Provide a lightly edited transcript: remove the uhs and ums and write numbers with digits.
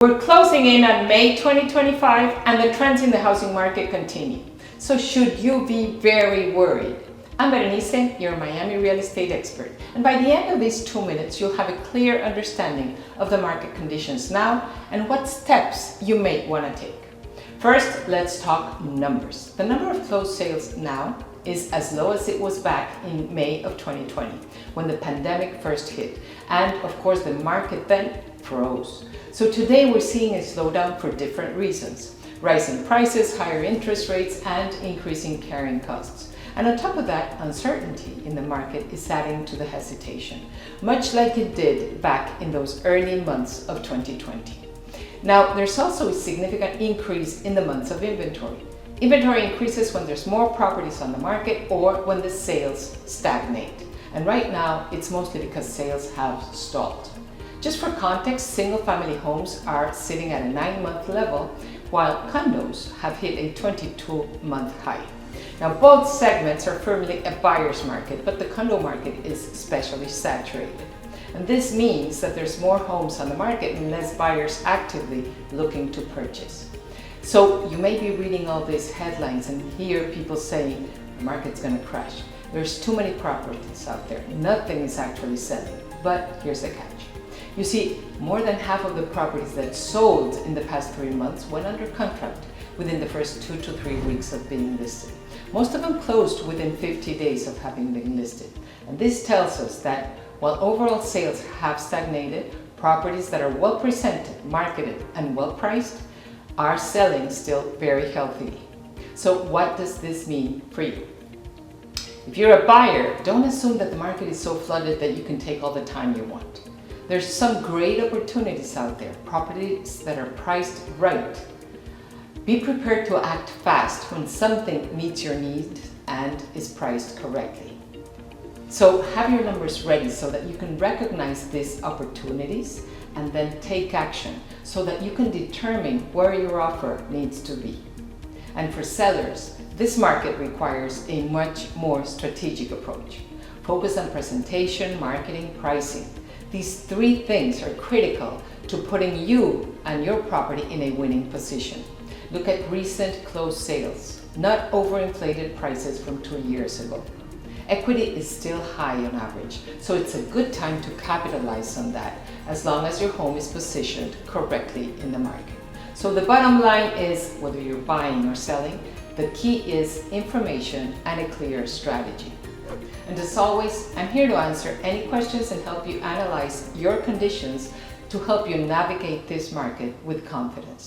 We're closing in on May 2025 and the trends in the housing market continue. So should you be very worried? I'm Berenice, your Miami real estate expert. And by the end of these 2 minutes, you'll have a clear understanding of the market conditions now and what steps you may want to take. First, let's talk numbers. The number of closed sales now is as low as it was back in May of 2020, when the pandemic first hit. And of course, the market then froze. So today we're seeing a slowdown for different reasons: rising prices, higher interest rates, and increasing carrying costs. And on top of that, uncertainty in the market is adding to the hesitation, much like it did back in those early months of 2020. Now, there's also a significant increase in the months of inventory. Inventory increases when there's more properties on the market or when the sales stagnate. And right now, it's mostly because sales have stalled. Just for context, single-family homes are sitting at a 9-month level, while condos have hit a 22-month high. Now, both segments are firmly a buyer's market, but the condo market is especially saturated. And this means that there's more homes on the market and less buyers actively looking to purchase. So you may be reading all these headlines and hear people saying the market's going to crash. There's too many properties out there. Nothing is actually selling. But here's the catch. You see, more than half of the properties that sold in the past 3 months went under contract within the first 2 to 3 weeks of being listed. Most of them closed within 50 days of having been listed. And this tells us that while overall sales have stagnated, properties that are well presented, marketed, and well priced are selling still very healthily. So what does this mean for you? If you're a buyer, don't assume that the market is so flooded that you can take all the time you want. There's some great opportunities out there, properties that are priced right. Be prepared to act fast when something meets your needs and is priced correctly. So have your numbers ready so that you can recognize these opportunities and then take action so that you can determine where your offer needs to be. And for sellers, this market requires a much more strategic approach. Focus on presentation, marketing, pricing. These 3 things are critical to putting you and your property in a winning position. Look at recent closed sales, not overinflated prices from 2 years ago. Equity is still high on average, so it's a good time to capitalize on that as long as your home is positioned correctly in the market. So the bottom line is, whether you're buying or selling, the key is information and a clear strategy. And as always, I'm here to answer any questions and help you analyze your conditions to help you navigate this market with confidence.